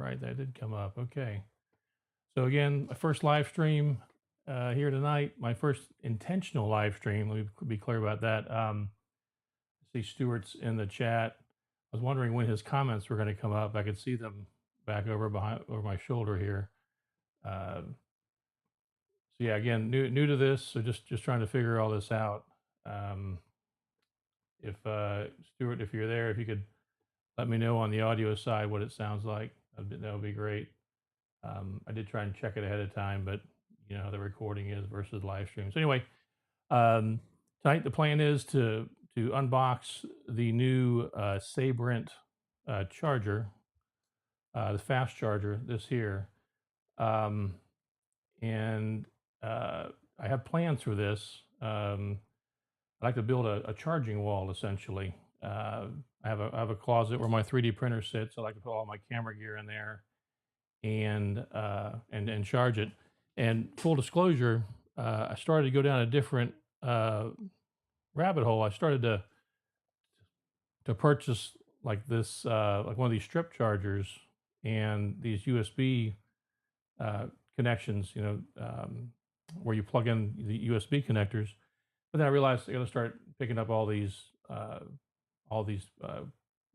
right, that did come up. Okay. So again, my first live stream here tonight. My first intentional live stream. Let me be clear about that. I see Stuart's in the chat. I was wondering when his comments were going to come up. I could see them back over my shoulder here. So yeah, again, new to this, so just trying to figure all this out. Um, if Stuart, if you're there, if you could let me know on the audio side what it sounds like, that would be great. I did try and check it ahead of time, but you know how the recording is versus live stream. So anyway, tonight the plan is to unbox the new Sabrent charger, the fast charger. This here, and I have plans for this. I like to build a charging wall essentially. I have a closet where my 3D printer sits. I like to put all my camera gear in there and charge it. And full disclosure, I started to go down a different rabbit hole. I started to purchase like this, like one of these strip chargers and these USB connections. You know, where you plug in the USB connectors. But then I realized I got to start picking up all these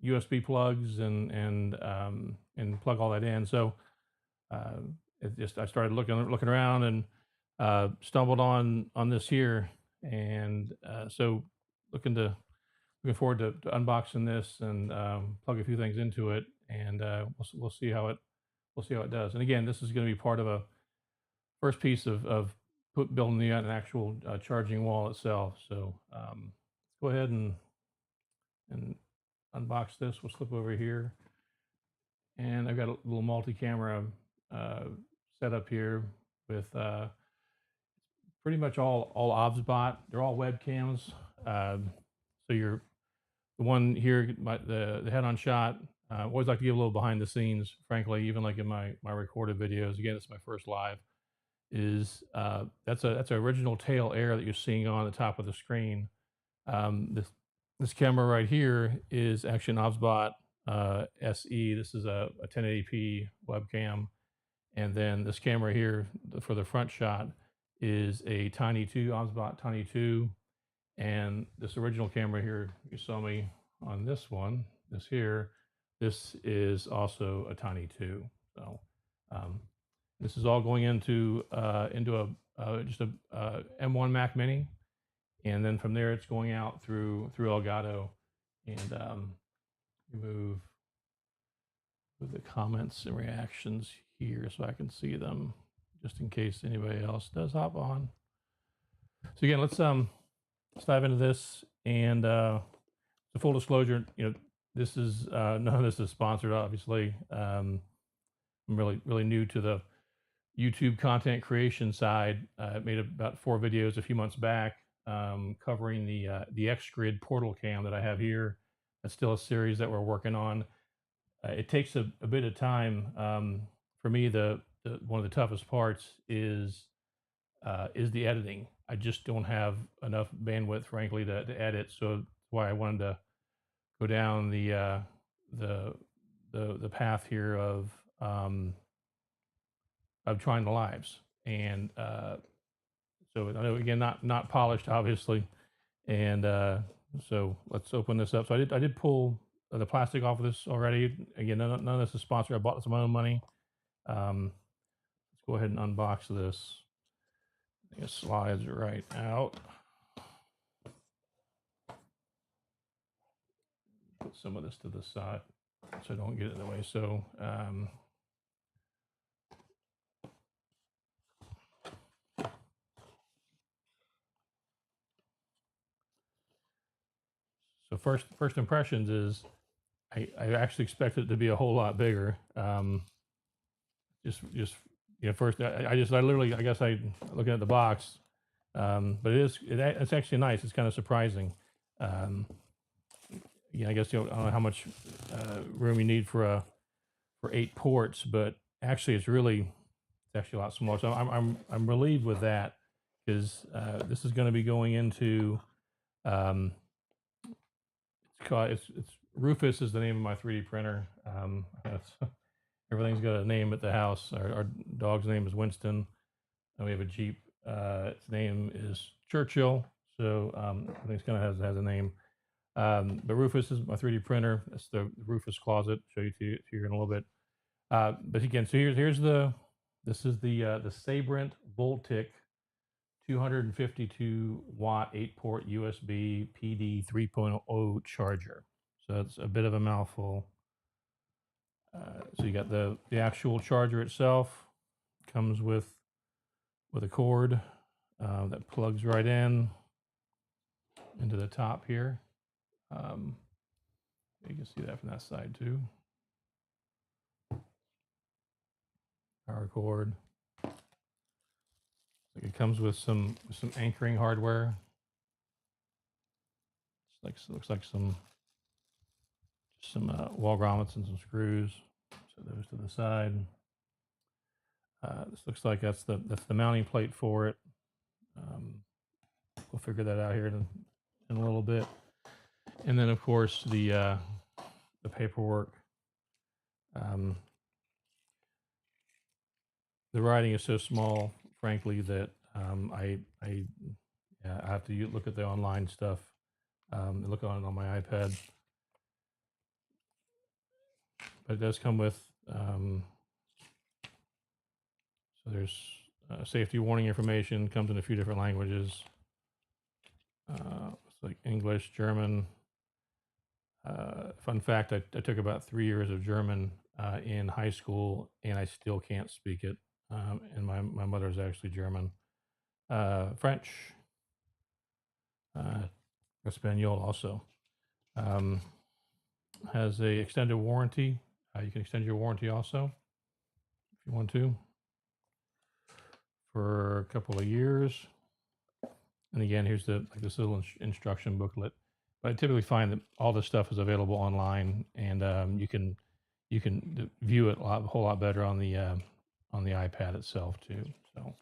USB plugs and plug all that in. So uh, I started looking around and stumbled on this here, and so looking forward to unboxing this and plug a few things into it, and we'll see how it does. And again, this is going to be part of a first piece of building an actual charging wall itself. So let's go ahead and unbox this. We'll slip over here, and I've got a little multi-camera setup here with pretty much all OBSBot. They're all webcams. So you're the one here, the head-on shot. I always like to give a little behind the scenes, frankly, even like in my recorded videos. Again, it's my first live. That's an original tail air that you're seeing on the top of the screen. This camera right here is actually an OBSBot SE. This is a 1080p webcam, and then this camera here for the front shot is a Tiny 2 OBSBot Tiny 2, and this original camera here you saw me on this one. This is also a Tiny 2. So this is all going into just a M1 Mac Mini, and then from there it's going out through Elgato. And move the comments and reactions here so I can see them, just in case anybody else does hop on. So again, let's dive into this. And the full disclosure, you know, this is none of this is sponsored, obviously. I'm really new to the YouTube content creation side. I made about 4 videos a few months back covering the X-Grid portal cam that I have here. That's still a series that we're working on. It takes a bit of time. For me, the one of the toughest parts is the editing. I just don't have enough bandwidth, frankly, to edit. So that's why I wanted to go down the path here of trying the lives. And so I know, again, not polished, obviously. And so let's open this up. So I did pull the plastic off of this already. Again, none of this is sponsored. I bought this with my own money. Let's go ahead and unbox this. I think it slides right out. Put some of this to the side so I don't get it in the way. So first impressions is I actually expected it to be a whole lot bigger. Just you know, first I literally, I guess I looking at the box, but it's actually nice. It's kind of surprising. Yeah, I guess I don't know how much room you need for 8 ports, but actually it's actually a lot smaller. So I'm relieved with that, because this is going to be going into it's Rufus is the name of my 3D printer. Everything's got a name at the house. Our dog's name is Winston, and we have a Jeep. Its name is Churchill, so everything's kind of has a name. But Rufus is my 3D printer. That's the Rufus closet. Show you to you in a little bit. But again, so here's this is the Sabrent Voltic 252 watt 8-port USB PD 3.0 charger. So it's a bit of a mouthful. So you got the actual charger itself. Comes with a cord that plugs right into the top here. You can see that from that side too. Power cord. It comes with some anchoring hardware. Looks like some wall grommets and some screws. So those to the side. This looks like that's the mounting plate for it. We'll figure that out here in a little bit. And then of course the paperwork. The writing is so small, frankly, that I have to look at the online stuff. Look on it on my iPad. But it does come with so there's safety warning information. Comes in a few different languages. It's like English, German. Fun fact: I took about 3 years of German in high school, and I still can't speak it. And my mother is actually German. French, Espanol also. Has a extended warranty. You can extend your warranty also if you want to for a couple of years. And again, here's this little instruction booklet. But I typically find that all this stuff is available online, and you can view it a whole lot better on the iPad itself too. So,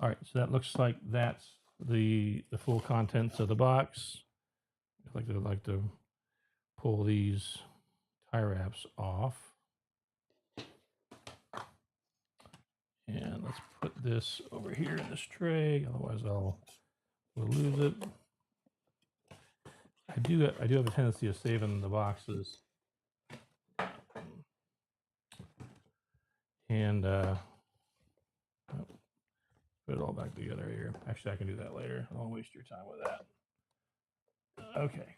all right, so that looks like that's the full contents of the box. I'd like to pull these tie wraps off, and let's put this over here in this tray. Otherwise, we'll lose it. I do have a tendency of saving the boxes, and put it all back together here. Actually, I can do that later. I won't waste your time with that. Okay.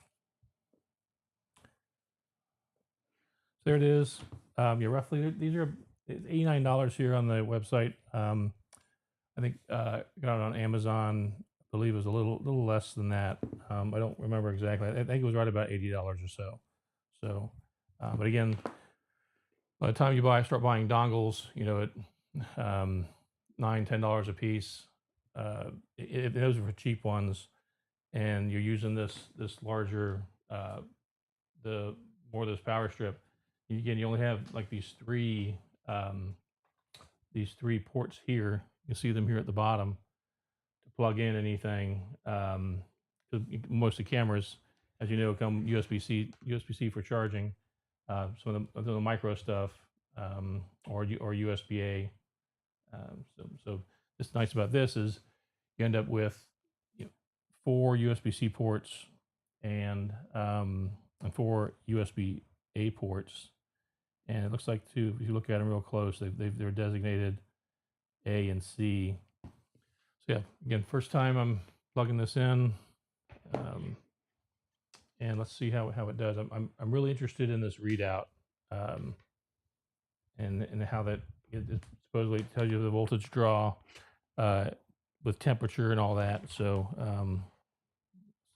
There it is. Yeah, roughly these are $89 here on the website. I think got it on Amazon. I believe it was a little less than that. I don't remember exactly. I think it was right about $80 or so. So, but again, by the time you start buying dongles, you know, at $9-10 a piece. Those are for cheap ones, and you're using this larger, the more of this power strip. Again, you only have like these three ports here. You see them here at the bottom to plug in anything. Most of the cameras, as you know, come USB-C for charging. Some of the micro stuff, or USB-A. So what's nice about this is you end up with 4 USB-C ports and 4 USB-A ports. And it looks like too, if you look at them real close, they're designated A and C. So yeah, again, first time I'm plugging this in, and let's see how it does. I'm really interested in this readout, and how that it supposedly tells you the voltage draw with temperature and all that. So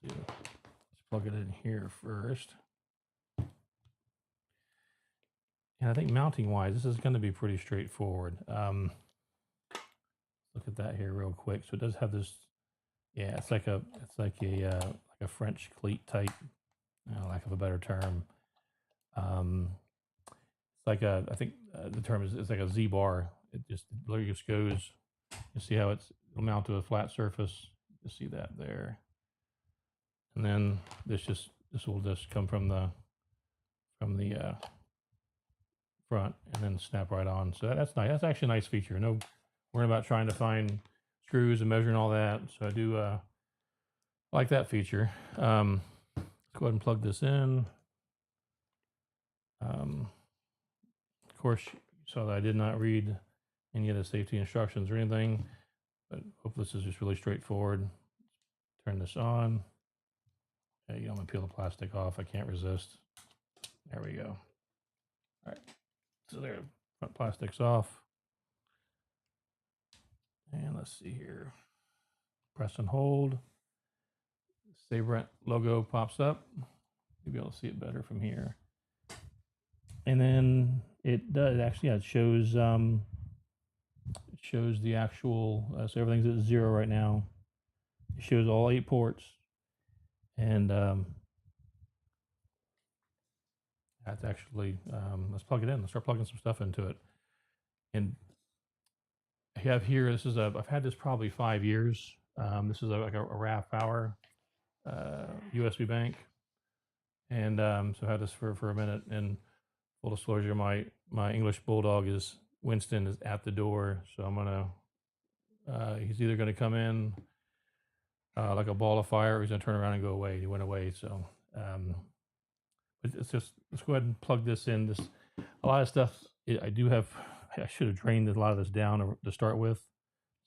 let's plug it in here first. And I think mounting wise, this is going to be pretty straightforward. Look at that here real quick. So it does have this. Yeah, it's like a French cleat type, lack of a better term. It's like I think the term is like a Z bar. It literally just goes. You see how it'll mount to a flat surface. You see that there. And then this will just come from the front and then snap right on. So that's nice. That's actually a nice feature. No worrying about trying to find screws and measuring all that. So I do like that feature. Let's go ahead and plug this in. Of course, you saw that I did not read any of the safety instructions or anything, but hopefully this is just really straightforward. Turn this on. There you go. I'm gonna peel the plastic off. I can't resist. There we go. All right. So there, front plastic's off. And let's see here. Press and hold. Sabrent logo pops up. You'll be able to see it better from here. And then it does actually, yeah, it shows the actual, so everything's at 0 right now. It shows all 8 ports. And that's actually, let's plug it in. Let's start plugging some stuff into it. And I have here, this is I've had this probably 5 years. This is like a RAV power USB bank. And so I had this for a minute. And full disclosure, my English bulldog is Winston is at the door. So I'm gonna, he's either gonna come in like a ball of fire, or he's gonna turn around and go away. He went away. So it's just, let's go ahead and plug this in. This, a lot of stuff I do have, I should have drained a lot of this down to start with.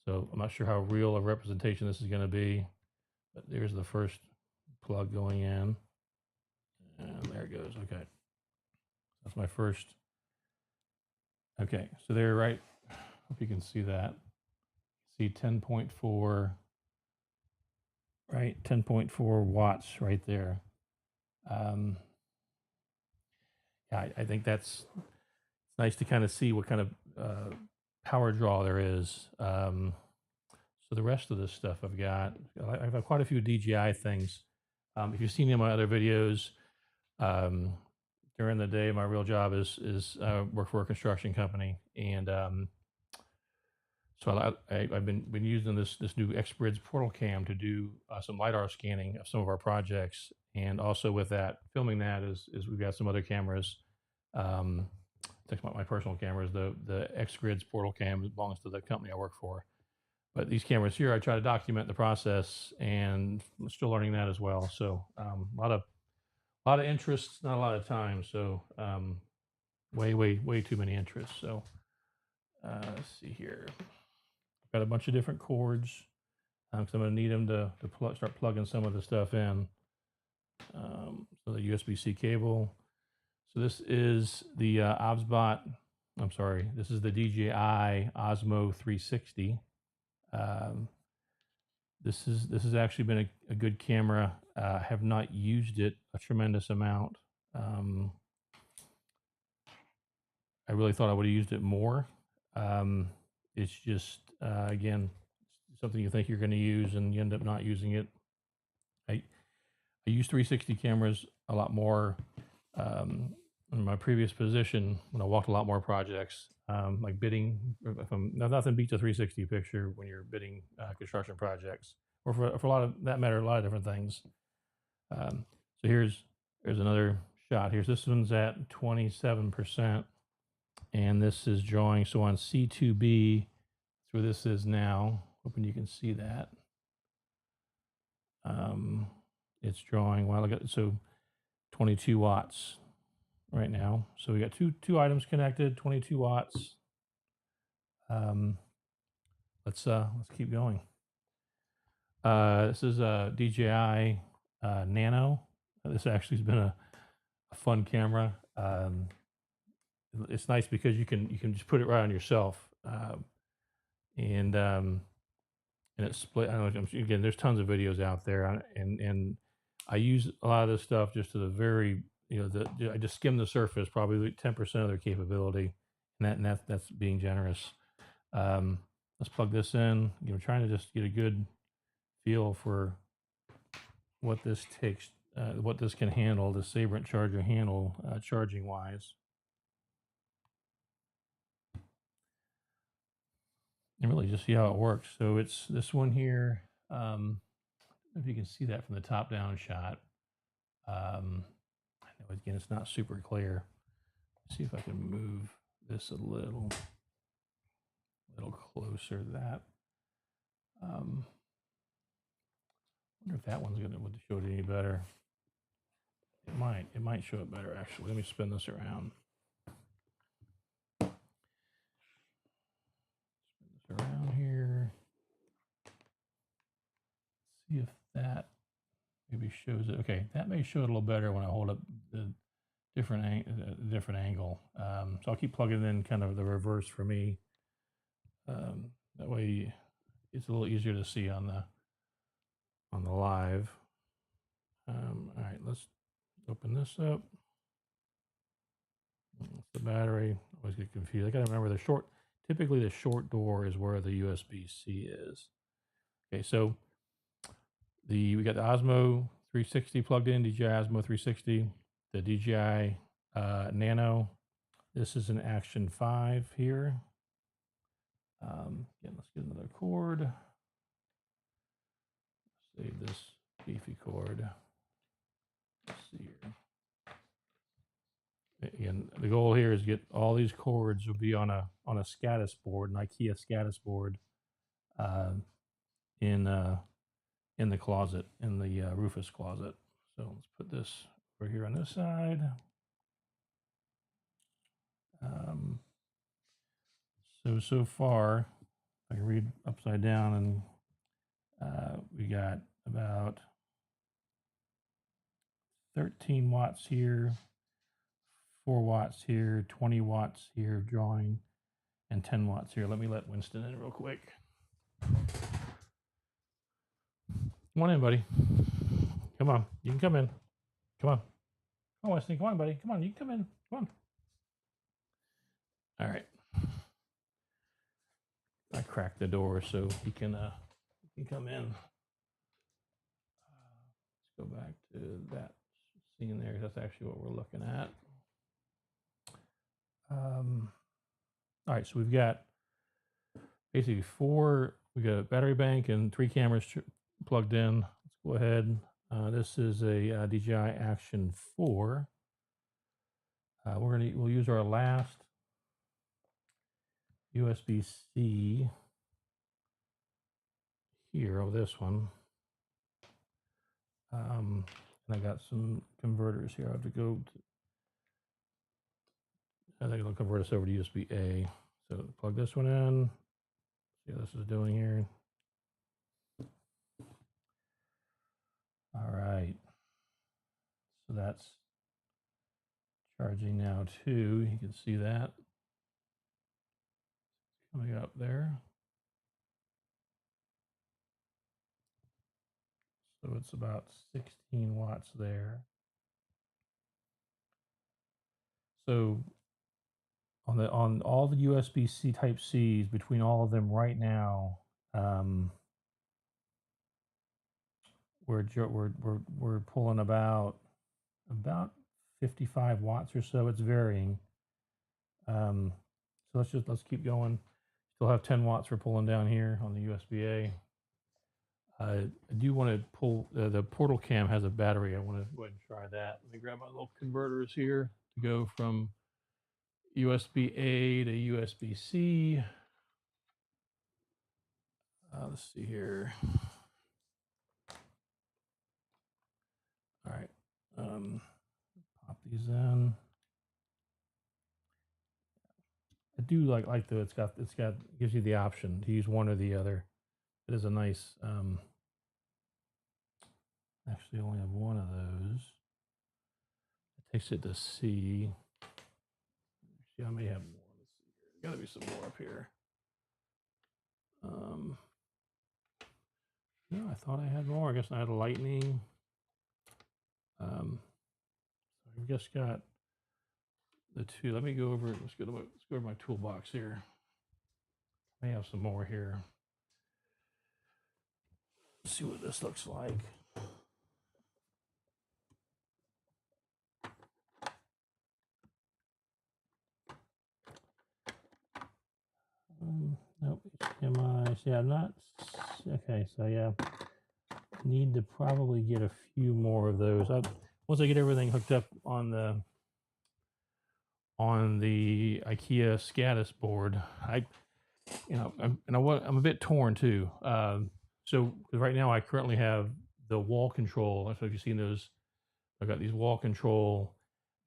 So I'm not sure how real a representation this is going to be, but there's the first plug going in. And there it goes. Okay. That's my first. Okay. So there, right. Hope you can see that. See 10.4, right? 10.4 watts right there. Yeah, I think that's nice to kind of see what kind of power draw there is. So the rest of this stuff I've got quite a few DJI things. If you've seen any of my other videos, during the day, my real job is work for a construction company, and so I've been using this new Xbridge portal cam to do some LiDAR scanning of some of our projects, and also with that, filming that is we've got some other cameras. That's my personal cameras. The Xgrid's portal cam belongs to the company I work for. But these cameras here, I try to document the process, and I'm still learning that as well. So a lot of interest, not a lot of time. So way too many interests. So let's see here. I've got a bunch of different cords because I'm going to need them to start plugging some of the stuff in. So the USB-C cable. So this is the OBSBot. I'm sorry. This is the DJI Osmo 360. This has actually been a good camera. Have not used it a tremendous amount. I really thought I would have used it more. It's just again something you think you're going to use and you end up not using it. I use 360 cameras a lot more in my previous position when I walked a lot more projects, like bidding. Nothing beats a 360 picture when you're bidding construction projects, or for a lot of that matter, a lot of different things. So here's another shot. This one's at 27%, and this is drawing. So on C2B, that's where this is now. Hoping you can see that. It's drawing. Well, I got so 22 watts right now. So we got two items connected, 22 watts. Let's keep going. This is a DJI Nano. This actually has been a fun camera. It's nice because you can just put it right on yourself, and it's split. I don't know. Again, there's tons of videos out there, and I use a lot of this stuff just to the very, I just skim the surface, probably 10% of their capability, and that's being generous. Let's plug this in. Trying to just get a good feel for what this takes, what this can handle, the Sabrent charger handle, charging wise. And really just see how it works. So it's this one here. If you can see that from the top down shot. I know again, it's not super clear. See if I can move this a little closer to that. Wonder if that one's gonna would show it any better. It might show it better actually. Let me spin this around. Spin this around here. See if that maybe shows it. Okay, that may show it a little better when I hold up the different angle. So I'll keep plugging in kind of the reverse for me. That way it's a little easier to see on the live. All right, let's open this up. That's the battery. I always get confused. I got to remember typically the short door is where the USB-C is. Okay, so we got the Osmo 360 plugged in, DJI Osmo 360, the DJI Nano. This is an Action 5 here. Again, let's get another cord. Save this beefy cord. Let's see here. Again, the goal here is get all these cords will be on a Skadis board, an Ikea Skadis board, in the closet, in the Rufus closet. So let's put this over here on this side. So far, I can read upside down, and we got about 13 watts here, 4 watts here, 20 watts here drawing, and 10 watts here. Let me let Winston in real quick. Come on in, buddy. Come on. You can come in. Come on. Come on, Winston. Come on, buddy. Come on. You can come in. Come on. All right. I cracked the door so he can come in. Let's go back to that scene there. That's actually what we're looking at. All right, so we've got basically we got a battery bank and 3 cameras plugged in. Let's go ahead. This is a DJI Action 4. We'll use our last USB-C here of this one. And I got some converters here. I have to go I think it'll convert us over to USB-A. So plug this one in. See what this is doing here. All right. So that's charging now too. You can see that coming up there. So it's about 16 watts there. So on all the USB-C Type Cs, between all of them right now, we're pulling about 55 watts or so. It's varying. So let's keep going. Still have 10 watts we're pulling down here on the USB-A. I do want to pull the Portal Cam has a battery. I want to go ahead and try that. Let me grab my little converters here to go from USB-A to USB-C. Let's see here. All right, pop these in. I do like though it's got gives you the option to use one or the other. It is a nice. Actually, I only have one of those. It takes it to C. See, I may have more. Let's see here. Got to be some more up here. No, I thought I had more. I guess I had a lightning. So I've just got the two. Let me go over. Let's go to my toolbox here. I may have some more here. Let's see what this looks like. Nope. HDMI. Yeah, I'm not. Okay, so yeah, need to probably get a few more of those. Once I get everything hooked up on the on the Ikea Skadis board. I'm a bit torn too. So 'cause right now I currently have the wall control. I don't know if you've seen those. I've got these wall control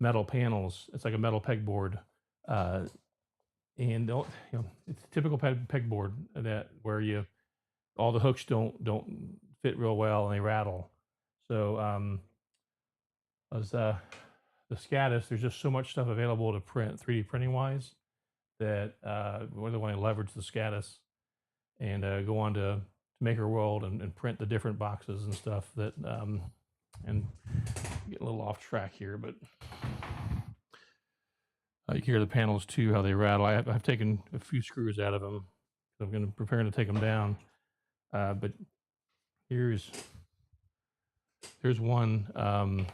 metal panels. It's like a metal pegboard, uh, and it's a typical pegboard that where you all the hooks don't fit real well and they rattle. So as the Skadis, there's just so much stuff available to print 3D printing wise that whether want to leverage the Skadis and go on to Maker World and print the different boxes and stuff that and get a little off track here, but you can hear the panels too, how they rattle. I've taken a few screws out of them. So I'm going to prepare to take them down. But here's one.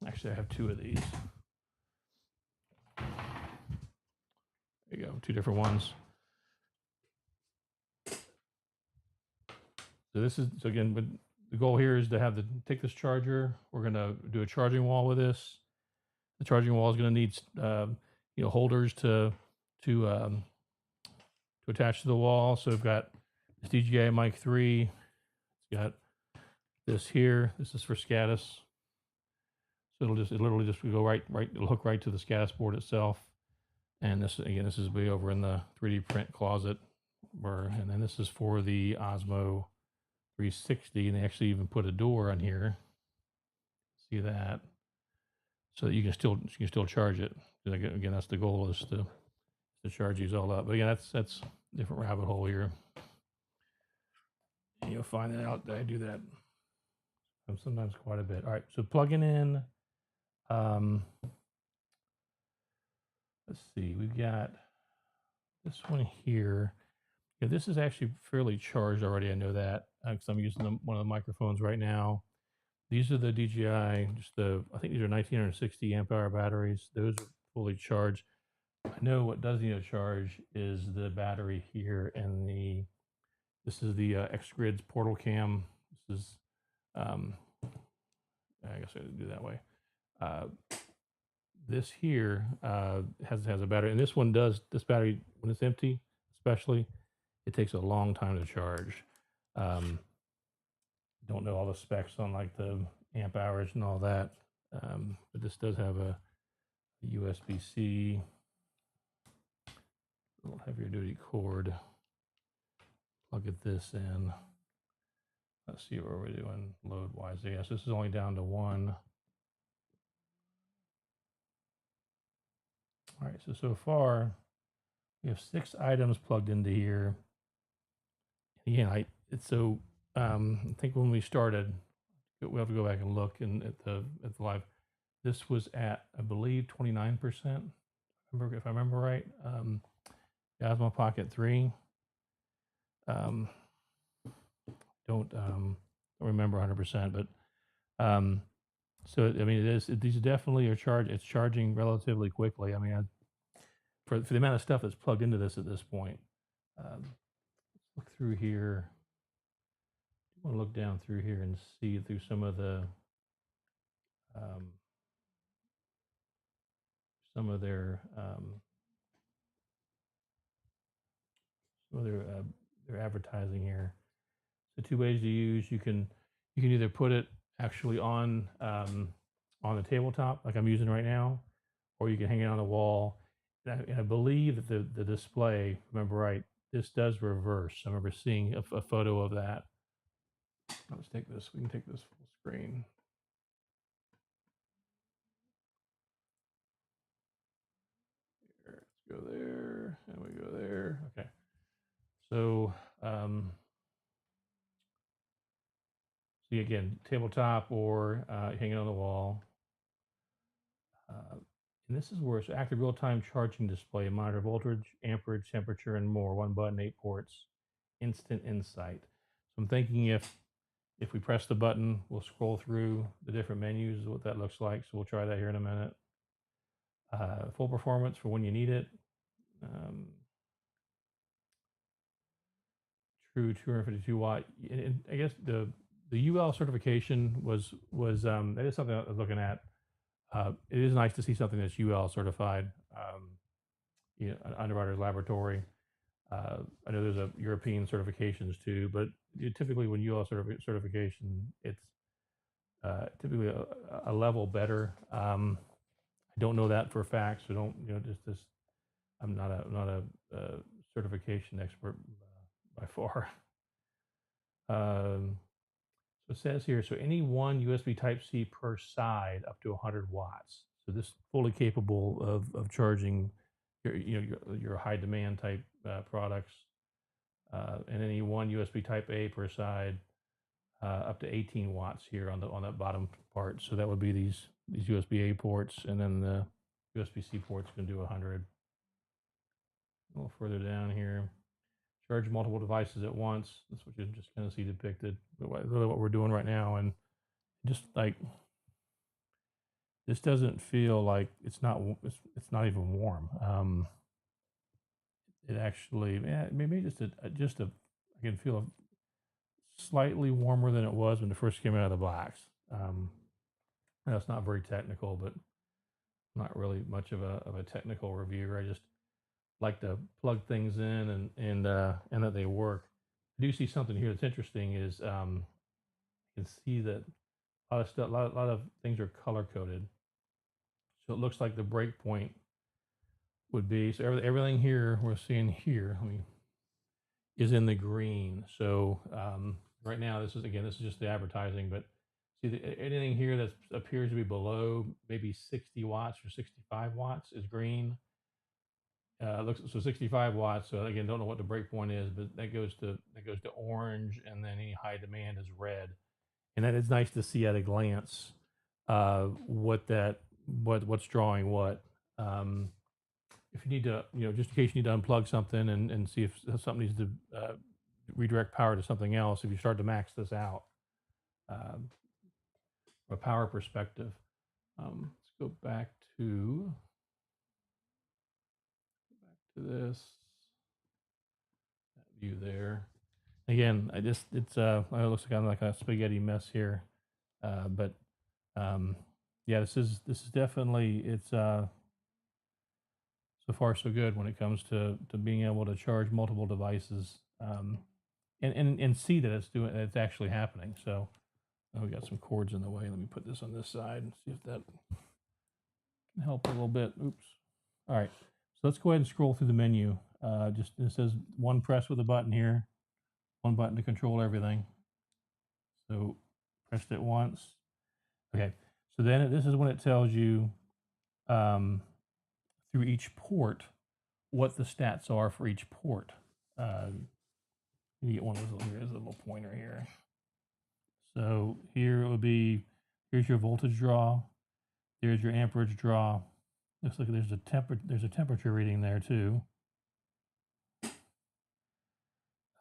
Actually, I have two of these. There you go, two different ones. So this is again, but the goal here is to take this charger. We're going to do a charging wall with this. The charging wall is going to need holders to attach to the wall. So we've got this DJI Mic 3. It's got this here. This is for Skadis. So it literally just go right. It'll hook right to the Skadis board itself. And this is way over in the 3D print closet. And then this is for the Osmo 360, and they actually even put a door on here. See that? So that you can still charge it. Again, that's the goal, is to charge these all up. But again, that's a different rabbit hole here. And you'll find that out that I do that sometimes quite a bit. All right, so plugging in. Let's see, we've got this one here. Yeah, this is actually fairly charged already. I know that because I'm using one of the microphones right now. These are the DJI, I think these are 1960 amp hour batteries. Those are fully charged. I know what does need a charge is the battery here, and this is the X-Grids portal cam. This is, I guess I do that way. This here has a battery, and this battery, when it's empty, especially, it takes a long time to charge. Don't know all the specs on like the amp hours and all that, but this does have a USB-C, a little heavier duty cord. Plug this in. Let's see what we're doing load wise. Yes, this is only down to 1. All right, so far we have 6 items plugged into here. Again, I think when we started, we'll have to go back and look at the live. This was at, I believe, 29%. If I remember right. The Osmo Pocket 3. Don't remember 100%, but so I mean, these definitely are charged. It's charging relatively quickly. I mean, for the amount of stuff that's plugged into this at this point. Let's look through here. I want to look down through here and see through some of their their advertising here. So 2 ways to use. You can either put it actually on the tabletop like I'm using right now, or you can hang it on the wall. And I believe that the display, remember right, this does reverse. I remember seeing a photo of that. Let's take this. We can take this full screen. Here, let's go there, and we go there. Okay. So, see again, tabletop or hanging on the wall. And this is where it's active real-time charging display, monitor voltage, amperage, temperature, and more. 1 button, 8 ports, instant insight. So I'm thinking if we press the button, we'll scroll through the different menus, what that looks like. So we'll try that here in a minute. Full performance for when you need it. True 252 watt. And I guess the UL certification was that is something I was looking at. it is nice to see something that's UL certified, an underwriter's laboratory. I know there's a European certifications too, but typically when UL certification, it's typically a level better. I don't know that for a fact, so don't just this. I'm not a certification expert by far. Um, so it says here, so any one USB Type C per side up to 100 watts. So this is fully capable of charging your high demand type products, and any one USB Type A per side up to 18 watts here on that bottom part. So that would be these USB A ports, and then the USB C ports can do 100. A little further down here, charge multiple devices at once. That's what you just kind of see depicted. Really, what we're doing right now, and just like this doesn't feel like it's not even warm. It actually, maybe just a I can feel slightly warmer than it was when it first came out of the box. That's not very technical, but I'm not really much of a technical reviewer. I just like to plug things in and that they work. I do see something here that's interesting. Is you can see that a lot of stuff, a lot of things are color coded. So it looks like the breakpoint would be so everything here we're seeing here. Is in the green. So right now, this is just the advertising, but see anything here that appears to be below maybe 60 watts or 65 watts is green. Looks so 65 watts. So again, don't know what the breakpoint is, but that goes to orange, and then any high demand is red, and that is nice to see at a glance what's drawing what. Um, if you need to, just in case you need to unplug something and see if something needs to redirect power to something else, if you start to max this out um, from a power perspective. Let's go back to this that view there. Again, it looks kind of like a spaghetti mess here, but yeah, this is definitely it's so far so good when it comes to being able to charge multiple devices, and see that it's actually happening. So we got some cords in the way. Let me put this on this side and see if that can help a little bit. Oops. All right. So let's go ahead and scroll through the menu. Just it says one press with a button here, one button to control everything. So pressed it once. Okay. So then this is when it tells you um, through each port what the stats are for each port. You get one of those. Here's a little pointer here. So here it would be, here's your voltage draw. There's your amperage draw. Looks like there's a temperature reading there too.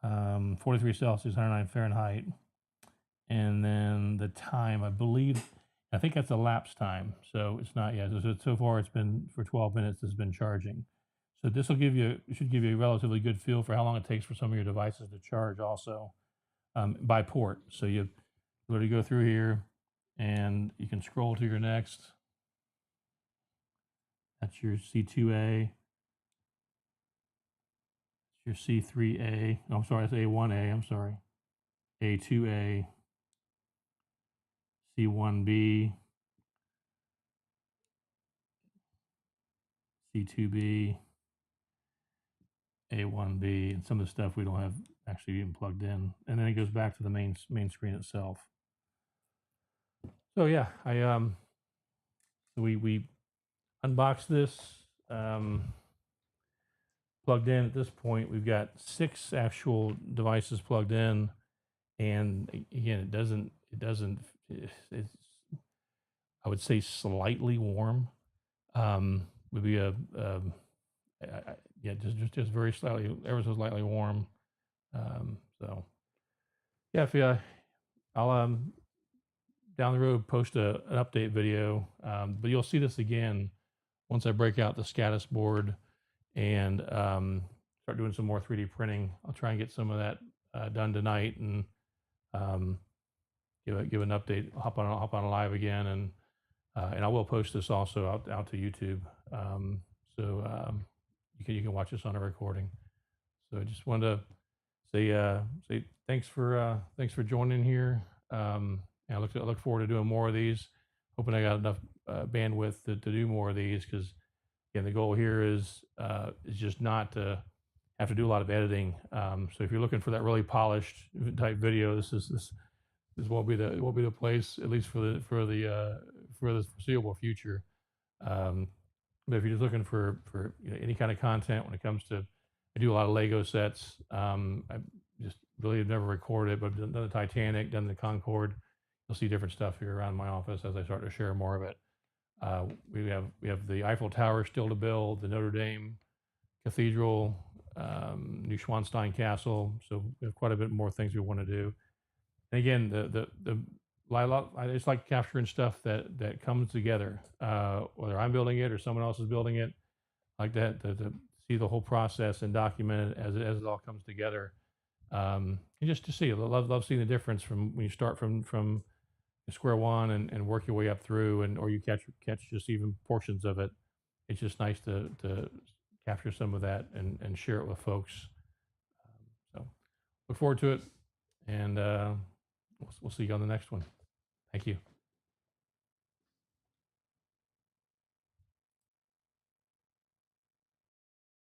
43 Celsius, 109 Fahrenheit. And then the time, I think that's a lapse time. So it's not yet. So far it's been for 12 minutes, it's been charging. So this will should give you a relatively good feel for how long it takes for some of your devices to charge also by port. So you literally go through here and you can scroll to your next. That's your C2A. Your C3A. Oh, I'm sorry, that's A1A. I'm sorry. A2A, C1B, C2B, A1B, and some of the stuff we don't have actually even plugged in. And then it goes back to the main screen itself. So yeah, we unboxed this, plugged in. At this point, we've got 6 actual devices plugged in, and again, it's I would say slightly warm. Would be yeah, just very slightly, ever so slightly warm. So yeah, if I'll down the road post an update video, but you'll see this again once I break out the Skadis board and start doing some more 3D printing. I'll try and get some of that done tonight and give an update. Hop on a live again and And I will post this also out to YouTube. So you can watch this on a recording. So I just wanted to say thanks for joining here. And I look forward to doing more of these. Hoping I got enough bandwidth to do more of these, because again, the goal here is just not to have to do a lot of editing. So if you're looking for that really polished type video, this won't be the place, at least for the foreseeable future. Um, but if you're just looking for any kind of content when it comes to, I do a lot of Lego sets. I just really have never recorded, but I've done the Titanic, done the Concorde. You'll see different stuff here around my office as I start to share more of it. We have the Eiffel Tower still to build, the Notre Dame Cathedral, New Schwanstein Castle. So we have quite a bit more things we want to do. And again, I just like capturing stuff that comes together, whether I'm building it or someone else is building it. Like that to see the whole process and document it as it all comes together. And just to see, I love seeing the difference from when you start from square one and work your way up through, or you catch just even portions of it. It's just nice to capture some of that and share it with folks. So look forward to it, and we'll see you on the next one. Thank you.